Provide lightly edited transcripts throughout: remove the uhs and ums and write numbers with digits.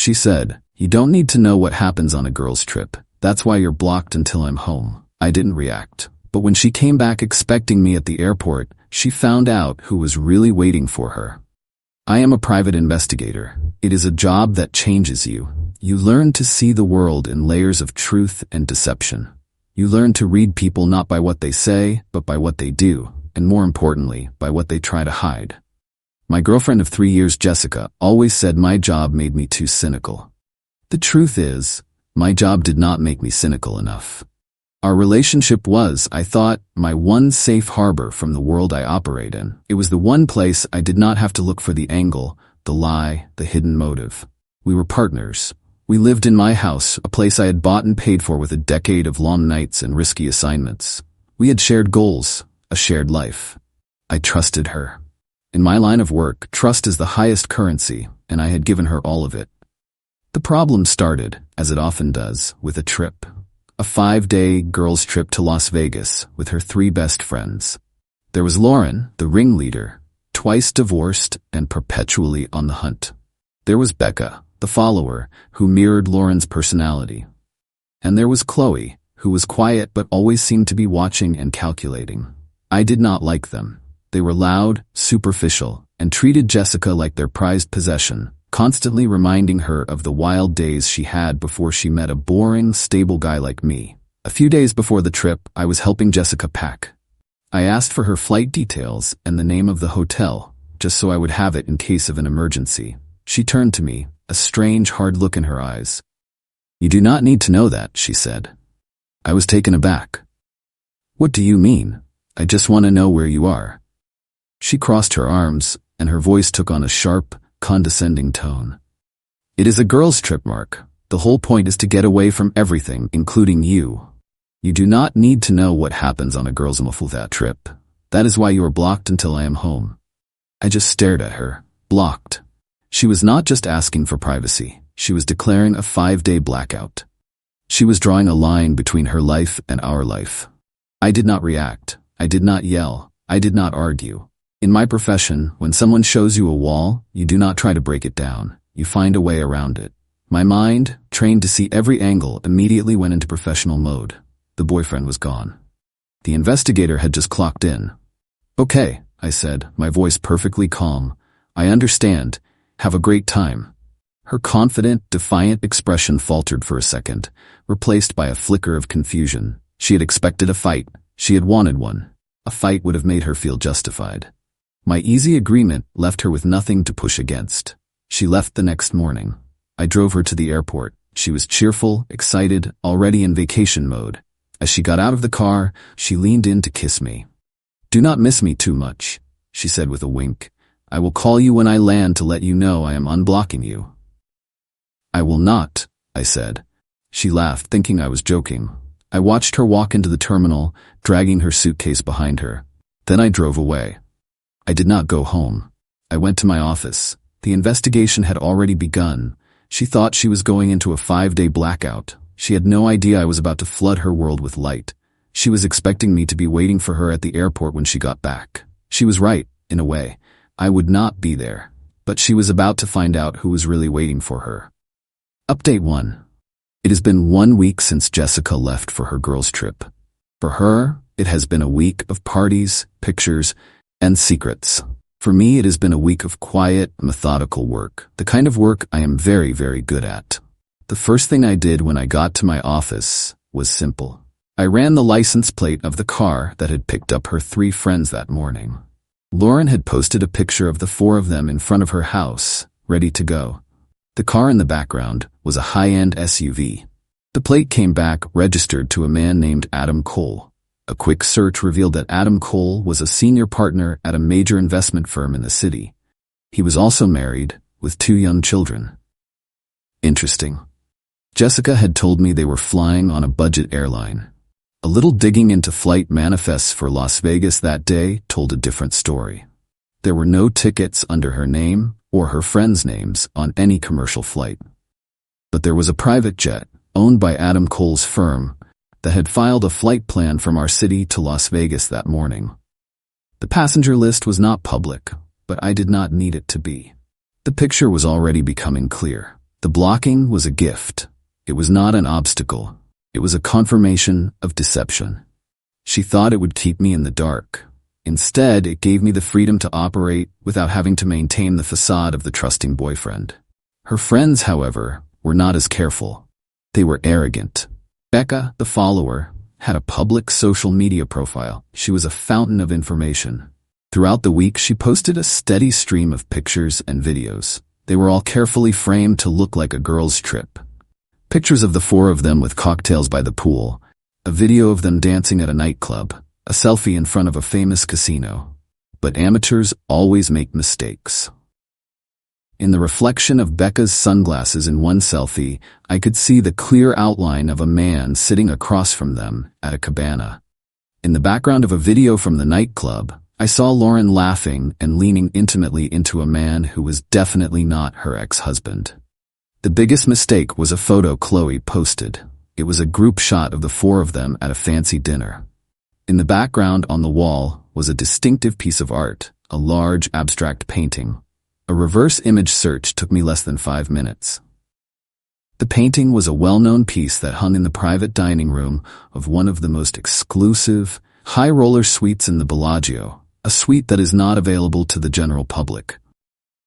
She said, "You don't need to know what happens on a girl's trip. That's why you're blocked until I'm home." I didn't react. But when she came back expecting me at the airport, she found out who was really waiting for her. I am a private investigator. It is a job that changes you. You learn to see the world in layers of truth and deception. You learn to read people not by what they say, but by what they do, and more importantly, by what they try to hide. My girlfriend of 3 years, Jessica, always said my job made me too cynical. The truth is, my job did not make me cynical enough. Our relationship was, I thought, my one safe harbor from the world I operate in. It was the one place I did not have to look for the angle, the lie, the hidden motive. We were partners. We lived in my house, a place I had bought and paid for with a decade of long nights and risky assignments. We had shared goals, a shared life. I trusted her. In my line of work, trust is the highest currency, and I had given her all of it. The problem started, as it often does, with a trip. A 5-day girls' trip to Las Vegas with her 3 best friends. There was Lauren, the ringleader, twice divorced and perpetually on the hunt. There was Becca, the follower, who mirrored Lauren's personality. And there was Qley, who was quiet but always seemed to be watching and calculating. I did not like them. They were loud, superficial, and treated Jessica like their prized possession, constantly reminding her of the wild days she had before she met a boring, stable guy like me. A few days before the trip, I was helping Jessica pack. I asked for her flight details and the name of the hotel, just so I would have it in case of an emergency. She turned to me, a strange, hard look in her eyes. "You do not need to know that," she said. I was taken aback. "What do you mean? I just want to know where you are." She crossed her arms, and her voice took on a sharp, condescending tone. "It is a girls' trip, Mark. The whole point is to get away from everything, including you. You do not need to know what happens on a girls' trip. That is why you are blocked until I am home." I just stared at her, blocked. She was not just asking for privacy. She was declaring a 5-day blackout. She was drawing a line between her life and our life. I did not react. I did not yell. I did not argue. In my profession, when someone shows you a wall, you do not try to break it down. You find a way around it. My mind, trained to see every angle, immediately went into professional mode. The boyfriend was gone. The investigator had just clocked in. "Okay," I said, my voice perfectly calm. "I understand. Have a great time." Her confident, defiant expression faltered for a second, replaced by a flicker of confusion. She had expected a fight. She had wanted one. A fight would have made her feel justified. My easy agreement left her with nothing to push against. She left the next morning. I drove her to the airport. She was cheerful, excited, already in vacation mode. As she got out of the car, she leaned in to kiss me. "Do not miss me too much," she said with a wink. "I will call you when I land to let you know I am unblocking you." "I will not," I said. She laughed, thinking I was joking. I watched her walk into the terminal, dragging her suitcase behind her. Then I drove away. I did not go home. I went to my office. The investigation had already begun. She thought she was going into a 5-day blackout. She had no idea I was about to flood her world with light. She was expecting me to be waiting for her at the airport when she got back. She was right, in a way. I would not be there. But she was about to find out who was really waiting for her. Update 1. It has been 1 week since Jessica left for her girls' trip. For her, it has been a week of parties, pictures, and secrets. For me, it has been a week of quiet, methodical work, the kind of work I am very, very good at. The first thing I did when I got to my office was simple. I ran the license plate of the car that had picked up her 3 friends that morning. Lauren had posted a picture of the 4 of them in front of her house, ready to go. The car in the background was a high-end SUV. The plate came back registered to a man named Adam Qley. A quick search revealed that Adam Qley was a senior partner at a major investment firm in the city. He was also married, with 2 young children. Interesting. Jessica had told me they were flying on a budget airline. A little digging into flight manifests for Las Vegas that day told a different story. There were no tickets under her name or her friends' names on any commercial flight. But there was a private jet, owned by Adam Qley's firm, that had filed a flight plan from our city to Las Vegas that morning. The passenger list was not public, but I did not need it to be. The picture was already becoming clear. The blocking was a gift. It was not an obstacle. It was a confirmation of deception. She thought it would keep me in the dark. Instead, it gave me the freedom to operate without having to maintain the facade of the trusting boyfriend. Her friends, however, were not as careful. They were arrogant. Becca, the follower, had a public social media profile. She was a fountain of information. Throughout the week, she posted a steady stream of pictures and videos. They were all carefully framed to look like a girls' trip. Pictures of the four of them with cocktails by the pool, a video of them dancing at a nightclub, a selfie in front of a famous casino. But amateurs always make mistakes. In the reflection of Becca's sunglasses in one selfie, I could see the clear outline of a man sitting across from them at a cabana. In the background of a video from the nightclub, I saw Lauren laughing and leaning intimately into a man who was definitely not her ex-husband. The biggest mistake was a photo Qley posted. It was a group shot of the four of them at a fancy dinner. In the background on the wall was a distinctive piece of art, a large abstract painting. A reverse image search took me less than 5 minutes. The painting was a well-known piece that hung in the private dining room of one of the most exclusive, high-roller suites in the Bellagio, a suite that is not available to the general public.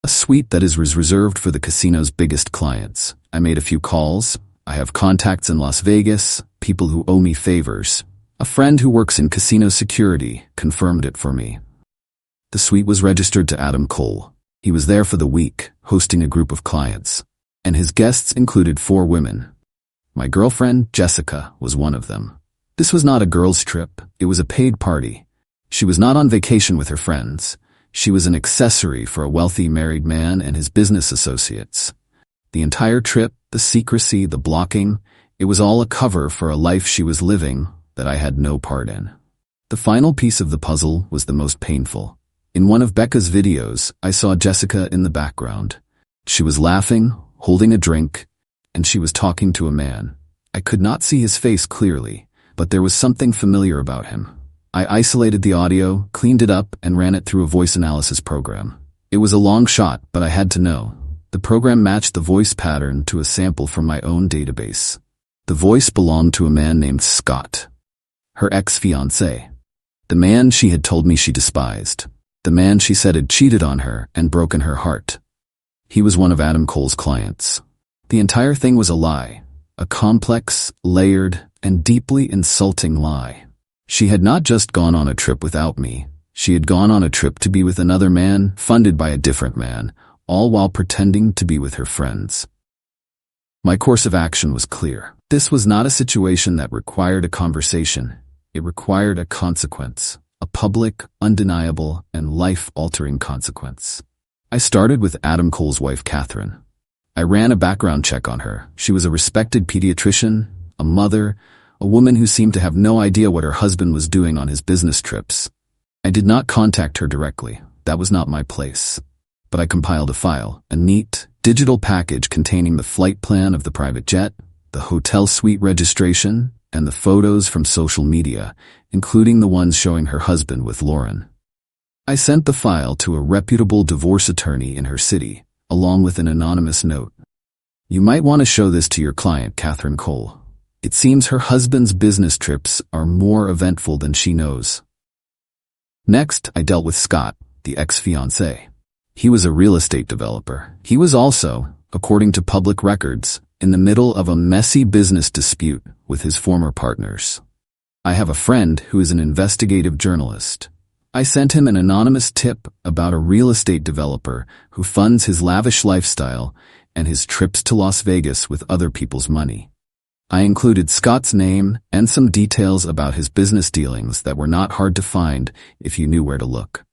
A suite that is reserved for the casino's biggest clients. I made a few calls. I have contacts in Las Vegas, people who owe me favors. A friend who works in casino security confirmed it for me. The suite was registered to Adam Cole. He was there for the week, hosting a group of clients, and his guests included 4 women. My girlfriend, Jessica, was one of them. This was not a girls' trip, it was a paid party. She was not on vacation with her friends. She was an accessory for a wealthy married man and his business associates. The entire trip, the secrecy, the blocking, it was all a cover for a life she was living that I had no part in. The final piece of the puzzle was the most painful. In one of Becca's videos, I saw Jessica in the background. She was laughing, holding a drink, and she was talking to a man. I could not see his face clearly, but there was something familiar about him. I isolated the audio, cleaned it up, and ran it through a voice analysis program. It was a long shot, but I had to know. The program matched the voice pattern to a sample from my own database. The voice belonged to a man named Scott, her ex-fiancé. The man she had told me she despised. The man she said had cheated on her and broken her heart. He was one of Adam Cole's clients. The entire thing was a lie. A complex, layered, and deeply insulting lie. She had not just gone on a trip without me. She had gone on a trip to be with another man, funded by a different man, all while pretending to be with her friends. My course of action was clear. This was not a situation that required a conversation. It required a consequence, a public, undeniable, and life-altering consequence. I started with Adam Cole's wife, Catherine. I ran a background check on her. She was a respected pediatrician, a mother, a woman who seemed to have no idea what her husband was doing on his business trips. I did not contact her directly. That was not my place. But I compiled a file, a neat, digital package containing the flight plan of the private jet, the hotel suite registration, and the photos from social media, including the ones showing her husband with Lauren. I sent the file to a reputable divorce attorney in her city, along with an anonymous note. You might want to show this to your client, Catherine Cole. It seems her husband's business trips are more eventful than she knows. Next, I dealt with Scott, the ex-fiancé. He was a real estate developer. He was also, according to public records, in the middle of a messy business dispute with his former partners. I have a friend who is an investigative journalist. I sent him an anonymous tip about a real estate developer who funds his lavish lifestyle and his trips to Las Vegas with other people's money. I included Scott's name and some details about his business dealings that were not hard to find if you knew where to look.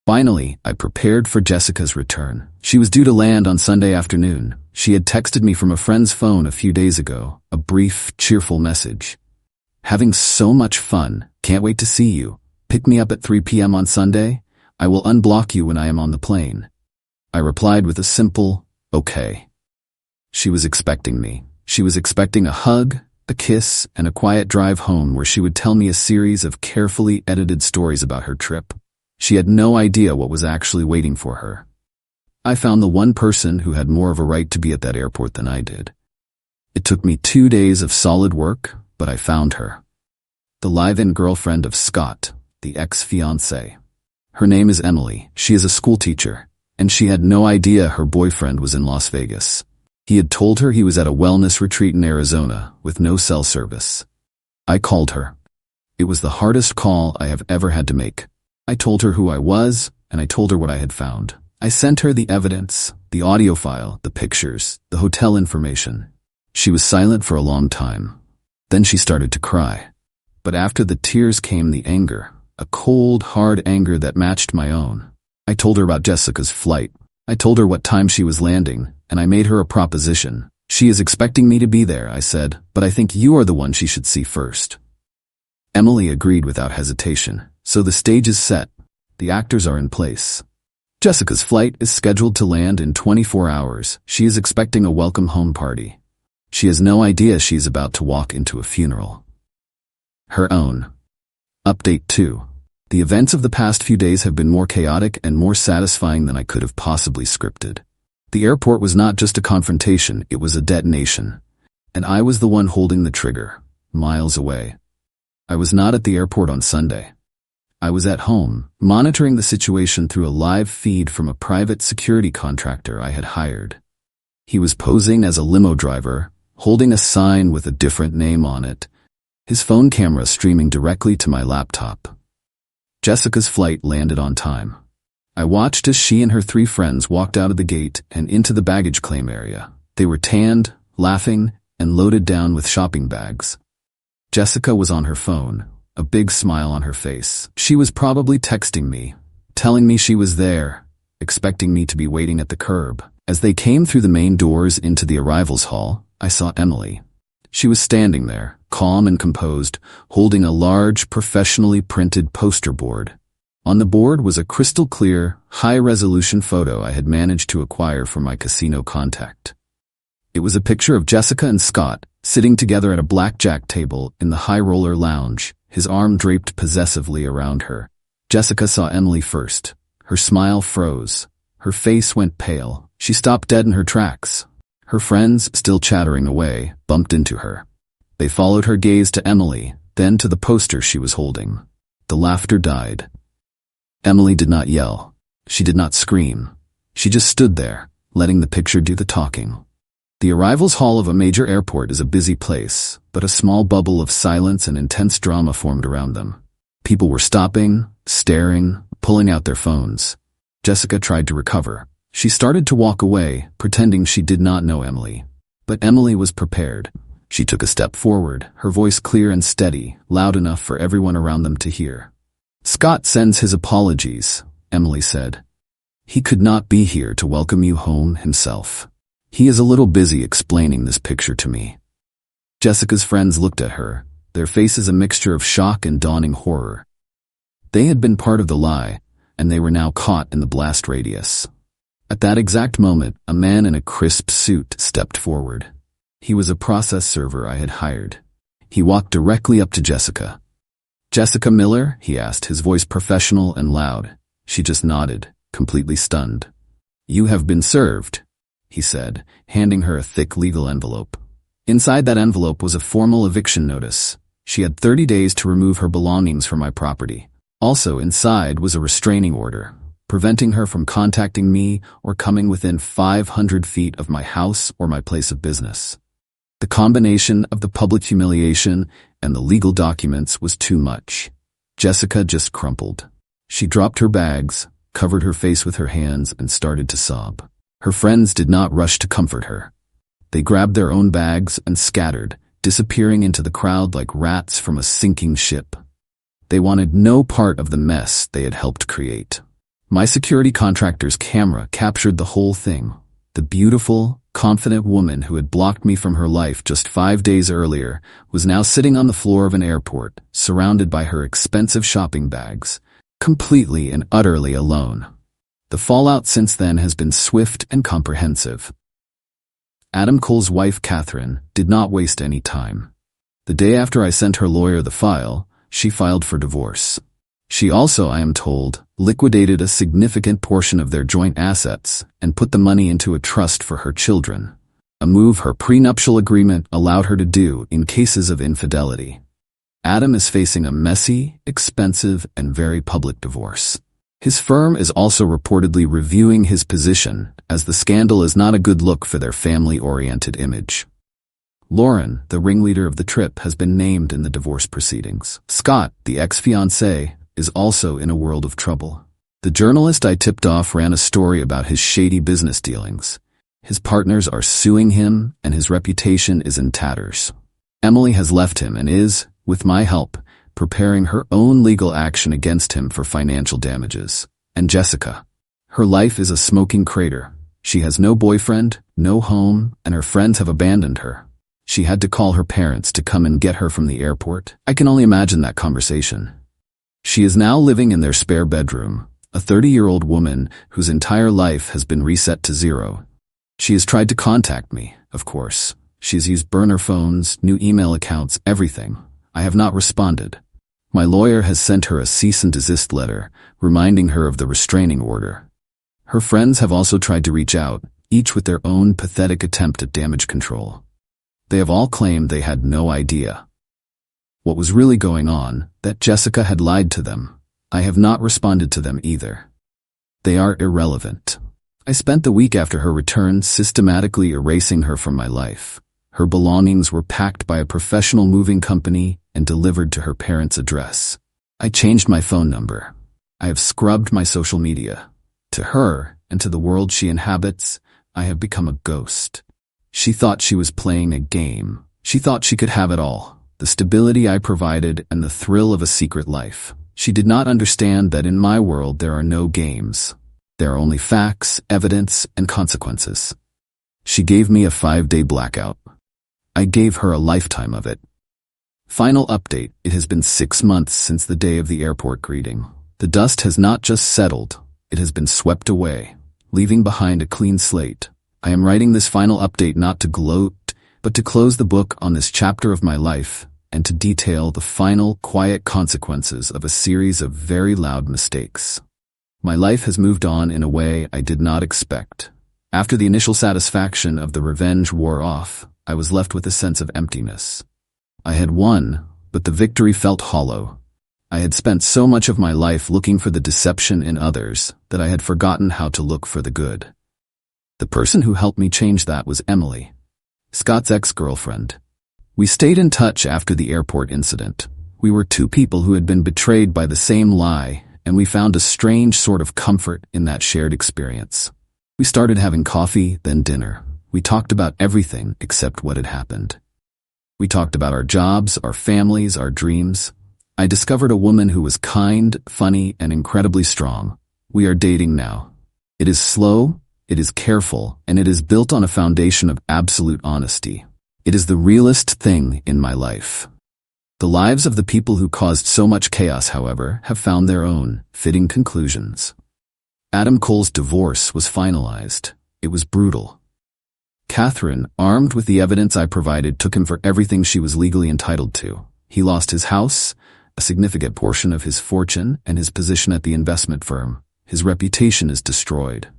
Finally, I prepared for Jessica's return. She was due to land on Sunday afternoon. She had texted me from a friend's phone a few days ago, a brief, cheerful message. Having so much fun. Can't wait to see you. Pick me up at 3 p.m. on Sunday. I will unblock you when I am on the plane. I replied with a simple, okay. She was expecting me. She was expecting a hug, a kiss, and a quiet drive home where she would tell me a series of carefully edited stories about her trip. She had no idea what was actually waiting for her. I found the one person who had more of a right to be at that airport than I did. It took me 2 days of solid work, but I found her. The live-in girlfriend of Scott, the ex-fiancé. Her name is Emily. She is a school teacher, and she had no idea her boyfriend was in Las Vegas. He had told her he was at a wellness retreat in Arizona with no cell service. I called her. It was the hardest call I have ever had to make. I told her who I was, and I told her what I had found. I sent her the evidence, the audio file, the pictures, the hotel information. She was silent for a long time. Then she started to cry. But after the tears came the anger, a cold, hard anger that matched my own. I told her about Jessica's flight. I told her what time she was landing, and I made her a proposition. She is expecting me to be there, I said, but I think you are the one she should see first. Emily agreed without hesitation. So the stage is set. The actors are in place. Jessica's flight is scheduled to land in 24 hours. She is expecting a welcome home party. She has no idea she is about to walk into a funeral. Her own. Update 2. The events of the past few days have been more chaotic and more satisfying than I could have possibly scripted. The airport was not just a confrontation, it was a detonation. And I was the one holding the trigger, miles away. I was not at the airport on Sunday. I was at home, monitoring the situation through a live feed from a private security contractor I had hired. He was posing as a limo driver, holding a sign with a different name on it, his phone camera streaming directly to my laptop. Jessica's flight landed on time. I watched as she and her 3 friends walked out of the gate and into the baggage claim area. They were tanned, laughing, and loaded down with shopping bags. Jessica was on her phone, a big smile on her face. She was probably texting me, telling me she was there, expecting me to be waiting at the curb. As they came through the main doors into the arrivals hall, I saw Emily. She was standing there, calm and composed, holding a large, professionally printed poster board. On the board was a crystal-clear, high-resolution photo I had managed to acquire from my casino contact. It was a picture of Jessica and Scott, sitting together at a blackjack table in the High Roller Lounge, his arm draped possessively around her. Jessica saw Emily first. Her smile froze. Her face went pale. She stopped dead in her tracks. Her friends, still chattering away, bumped into her. They followed her gaze to Emily, then to the poster she was holding. The laughter died. Emily did not yell. She did not scream. She just stood there, letting the picture do the talking. The arrivals hall of a major airport is a busy place, but a small bubble of silence and intense drama formed around them. People were stopping, staring, pulling out their phones. Jessica tried to recover. She started to walk away, pretending she did not know Emily. But Emily was prepared. She took a step forward, her voice clear and steady, loud enough for everyone around them to hear. "Scott sends his apologies," Emily said. "He could not be here to welcome you home himself. He is a little busy explaining this picture to me." Jessica's friends looked at her, their faces a mixture of shock and dawning horror. They had been part of the lie, and they were now caught in the blast radius. At that exact moment, a man in a crisp suit stepped forward. He was a process server I had hired. He walked directly up to Jessica. "Jessica Miller?" he asked, his voice professional and loud. She just nodded, completely stunned. "You have been served," he said, handing her a thick legal envelope. Inside that envelope was a formal eviction notice. She had 30 days to remove her belongings from my property. Also inside was a restraining order, preventing her from contacting me or coming within 500 feet of my house or my place of business. The combination of the public humiliation and the legal documents was too much. Jessica just crumpled. She dropped her bags, covered her face with her hands, and started to sob. Her friends did not rush to comfort her. They grabbed their own bags and scattered, disappearing into the crowd like rats from a sinking ship. They wanted no part of the mess they had helped create. My security contractor's camera captured the whole thing. The beautiful, confident woman who had blocked me from her life just 5 days earlier was now sitting on the floor of an airport, surrounded by her expensive shopping bags, completely and utterly alone. The fallout since then has been swift and comprehensive. Adam Cole's wife, Catherine, did not waste any time. The day after I sent her lawyer the file, she filed for divorce. She also, I am told, liquidated a significant portion of their joint assets and put the money into a trust for her children, a move her prenuptial agreement allowed her to do in cases of infidelity. Adam is facing a messy, expensive, and very public divorce. His firm is also reportedly reviewing his position, as the scandal is not a good look for their family-oriented image. Lauren, the ringleader of the trip, has been named in the divorce proceedings. Scott, the ex-fiancé, is also in a world of trouble. The journalist I tipped off ran a story about his shady business dealings. His partners are suing him, and his reputation is in tatters. Emily has left him and is, with my help, preparing her own legal action against him for financial damages. And Jessica. Her life is a smoking crater. She has no boyfriend, no home, and her friends have abandoned her. She had to call her parents to come and get her from the airport. I can only imagine that conversation. She is now living in their spare bedroom, a 30-year-old woman whose entire life has been reset to zero. She has tried to contact me, of course. She has used burner phones, new email accounts, everything. I have not responded. My lawyer has sent her a cease and desist letter, reminding her of the restraining order. Her friends have also tried to reach out, each with their own pathetic attempt at damage control. They have all claimed they had no idea what was really going on, that Jessica had lied to them. I have not responded to them either. They are irrelevant. I spent the week after her return systematically erasing her from my life. Her belongings were packed by a professional moving company and delivered to her parents' address. I changed my phone number. I have scrubbed my social media. To her, and to the world she inhabits, I have become a ghost. She thought she was playing a game. She thought she could have it all. The stability I provided and the thrill of a secret life. She did not understand that in my world there are no games. There are only facts, evidence, and consequences. She gave me a 5-day blackout. I gave her a lifetime of it. Final update: it has been 6 months since the day of the airport greeting. The dust has not just settled, it has been swept away, leaving behind a clean slate. I am writing this final update not to gloat, but to close the book on this chapter of my life and to detail the final, quiet consequences of a series of very loud mistakes. My life has moved on in a way I did not expect. After the initial satisfaction of the revenge wore off, I was left with a sense of emptiness. I had won, but the victory felt hollow. I had spent so much of my life looking for the deception in others that I had forgotten how to look for the good. The person who helped me change that was Emily, Scott's ex-girlfriend. We stayed in touch after the airport incident. We were two people who had been betrayed by the same lie, and we found a strange sort of comfort in that shared experience. We started having coffee, then dinner. We talked about everything except what had happened. We talked about our jobs, our families, our dreams. I discovered a woman who was kind, funny, and incredibly strong. We are dating now. It is slow, it is careful, and it is built on a foundation of absolute honesty. It is the realest thing in my life. The lives of the people who caused so much chaos, however, have found their own fitting conclusions. Adam Cole's divorce was finalized. It was brutal. Catherine, armed with the evidence I provided, took him for everything she was legally entitled to. He lost his house, a significant portion of his fortune, and his position at the investment firm. His reputation is destroyed.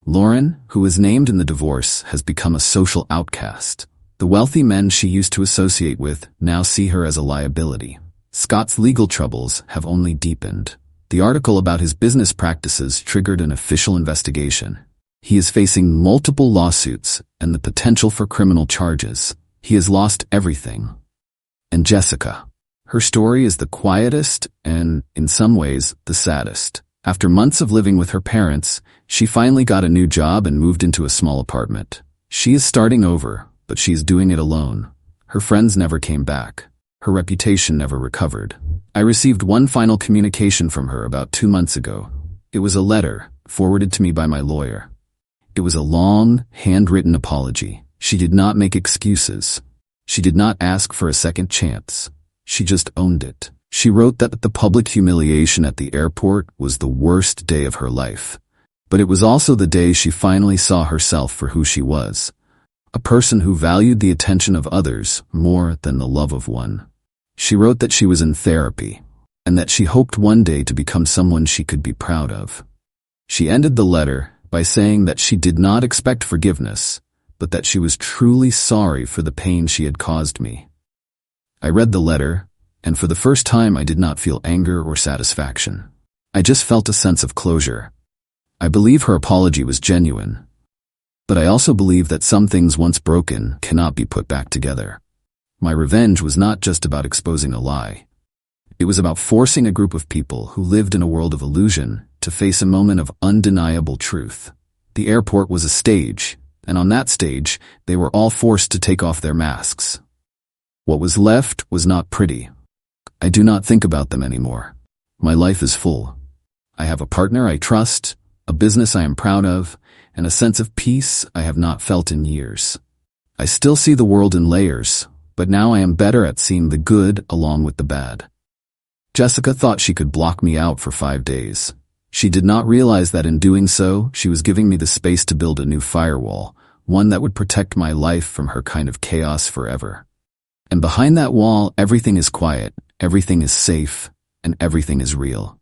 Lauren, who was named in the divorce, has become a social outcast. The wealthy men she used to associate with now see her as a liability. Scott's legal troubles have only deepened. The article about his business practices triggered an official investigation. He is facing multiple lawsuits and the potential for criminal charges. He has lost everything. And Jessica. Her story is the quietest and, in some ways, the saddest. After months of living with her parents, she finally got a new job and moved into a small apartment. She is starting over, but she is doing it alone. Her friends never came back. Her reputation never recovered. I received one final communication from her about 2 months ago. It was a letter, forwarded to me by my lawyer. It was a long, handwritten apology. She did not make excuses. She did not ask for a second chance. She just owned it. She wrote that the public humiliation at the airport was the worst day of her life. But it was also the day she finally saw herself for who she was. A person who valued the attention of others more than the love of one. She wrote that she was in therapy. and that she hoped one day to become someone she could be proud of. She ended the letter by saying that she did not expect forgiveness, but that she was truly sorry for the pain she had caused me. I read the letter, and for the first time I did not feel anger or satisfaction. I just felt a sense of closure. I believe her apology was genuine, but I also believe that some things once broken cannot be put back together. My revenge was not just about exposing a lie. It was about forcing a group of people who lived in a world of illusion to face a moment of undeniable truth. The airport was a stage, and on that stage, they were all forced to take off their masks. What was left was not pretty. I do not think about them anymore. My life is full. I have a partner I trust, a business I am proud of, and a sense of peace I have not felt in years. I still see the world in layers, but now I am better at seeing the good along with the bad. Jessica thought she could block me out for 5 days. She did not realize that in doing so, she was giving me the space to build a new firewall, one that would protect my life from her kind of chaos forever. And behind that wall, everything is quiet, everything is safe, and everything is real.